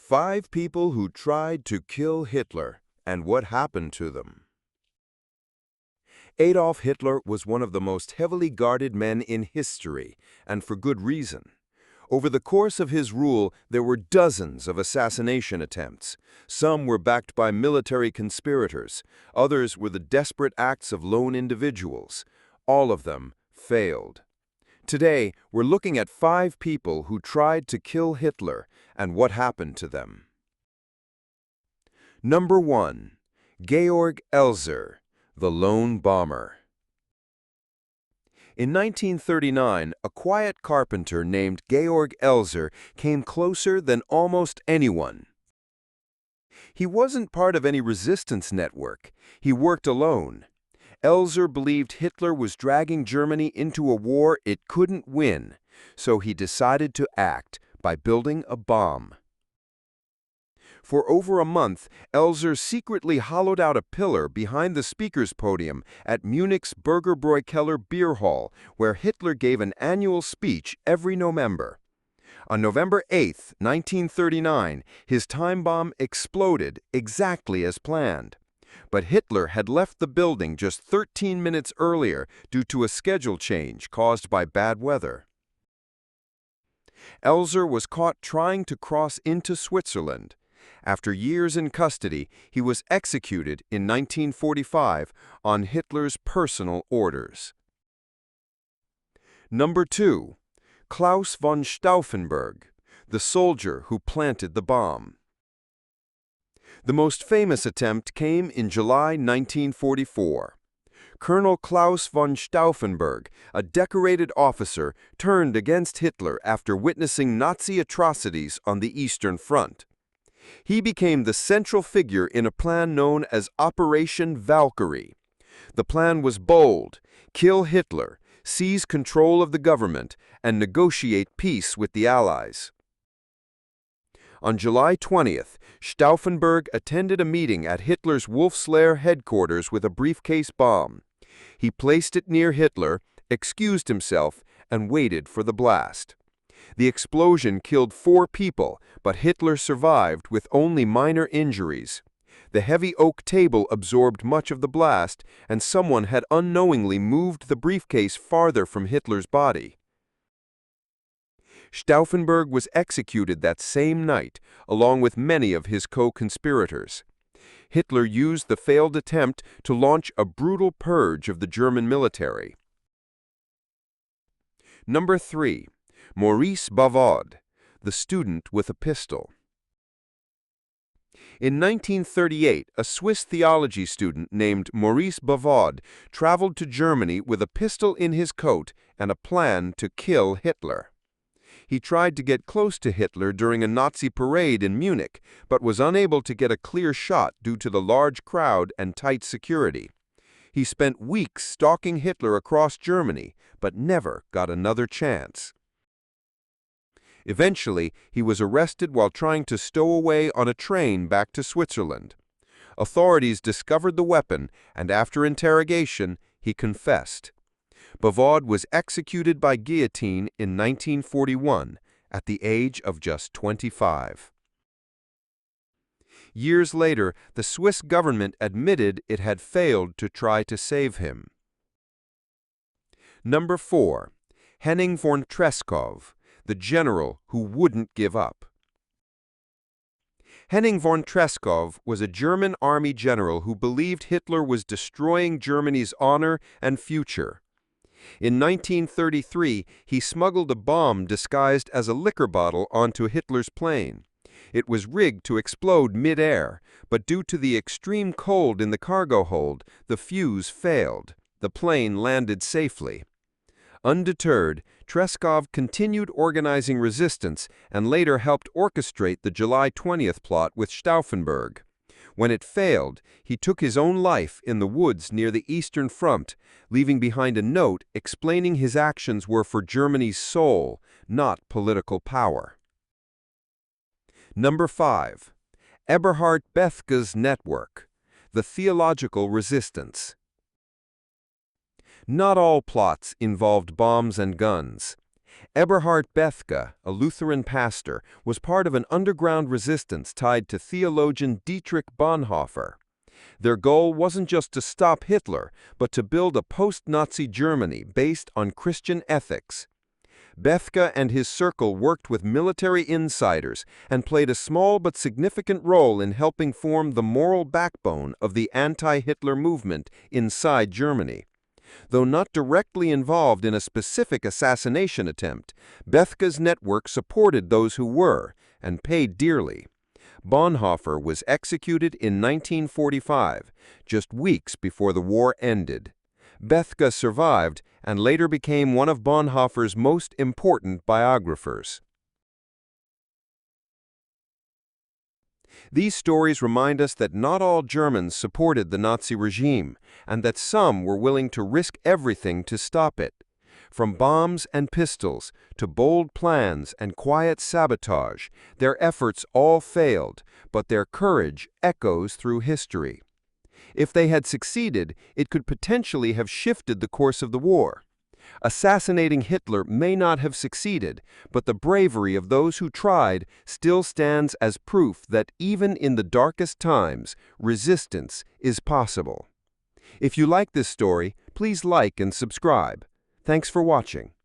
5 people who tried to kill Hitler and what happened to them. Adolf Hitler was one of the most heavily guarded men in history, and for good reason. Over the course of his rule, there were dozens of assassination attempts. Some were backed by military conspirators. Others were the desperate acts of lone individuals. All of them failed. Today, we're looking at 5 people who tried to kill Hitler and what happened to them. Number 1. Georg Elser, the lone bomber. In 1939, a quiet carpenter named Georg Elser came closer than almost anyone. He wasn't part of any resistance network. He worked alone. Elser believed Hitler was dragging Germany into a war it couldn't win, so he decided to act by building a bomb. For over a month, Elser secretly hollowed out a pillar behind the speaker's podium at Munich's Burgerbräukeller beer hall, where Hitler gave an annual speech every November. On November 8, 1939, his time bomb exploded exactly as planned. But Hitler had left the building just 13 minutes earlier due to a schedule change caused by bad weather. Elser was caught trying to cross into Switzerland. After years in custody, he was executed in 1945 on Hitler's personal orders. Number 2. Klaus von Stauffenberg, the soldier who planted the bomb. The most famous attempt came in July 1944. Colonel Klaus von Stauffenberg, a decorated officer, turned against Hitler after witnessing Nazi atrocities on the Eastern Front. He became the central figure in a plan known as Operation Valkyrie. The plan was bold: kill Hitler, seize control of the government, and negotiate peace with the Allies. On July 20th, Stauffenberg attended a meeting at Hitler's Wolfslair headquarters with a briefcase bomb. He placed it near Hitler, excused himself, and waited for the blast. The explosion killed 4 people, but Hitler survived with only minor injuries. The heavy oak table absorbed much of the blast, and someone had unknowingly moved the briefcase farther from Hitler's body. Stauffenberg was executed that same night, along with many of his co-conspirators. Hitler used the failed attempt to launch a brutal purge of the German military. Number 3. Maurice Bavaud, the student with a pistol. In 1938, a Swiss theology student named Maurice Bavaud traveled to Germany with a pistol in his coat and a plan to kill Hitler. He tried to get close to Hitler during a Nazi parade in Munich, but was unable to get a clear shot due to the large crowd and tight security. He spent weeks stalking Hitler across Germany, but never got another chance. Eventually, he was arrested while trying to stow away on a train back to Switzerland. Authorities discovered the weapon, and after interrogation, he confessed. Bavaud was executed by guillotine in 1941 at the age of just 25. Years later, the Swiss government admitted it had failed to try to save him. Number 4. Henning von Treschow, the general who wouldn't give up. Henning von Treschow was a German army general who believed Hitler was destroying Germany's honor and future. In 1933, he smuggled a bomb disguised as a liquor bottle onto Hitler's plane. It was rigged to explode mid-air, but due to the extreme cold in the cargo hold, the fuse failed. The plane landed safely. Undeterred, Treschow continued organizing resistance and later helped orchestrate the July 20th plot with Stauffenberg. When it failed, he took his own life in the woods near the Eastern Front, leaving behind a note explaining his actions were for Germany's soul, not political power. Number 5. Eberhard Bethge's network, the theological resistance. Not all plots involved bombs and guns. Eberhard Bethge, a Lutheran pastor, was part of an underground resistance tied to theologian Dietrich Bonhoeffer. Their goal wasn't just to stop Hitler, but to build a post-Nazi Germany based on Christian ethics. Bethge and his circle worked with military insiders and played a small but significant role in helping form the moral backbone of the anti-Hitler movement inside Germany. Though not directly involved in a specific assassination attempt, Bethge's network supported those who were, and paid dearly. Bonhoeffer was executed in 1945, just weeks before the war ended. Bethge survived and later became one of Bonhoeffer's most important biographers. These stories remind us that not all Germans supported the Nazi regime, and that some were willing to risk everything to stop it. From bombs and pistols to bold plans and quiet sabotage, their efforts all failed, but their courage echoes through history. If they had succeeded, it could potentially have shifted the course of the war. Assassinating Hitler may not have succeeded, but the bravery of those who tried still stands as proof that even in the darkest times, resistance is possible. If you like this story, please like and subscribe. Thanks for watching.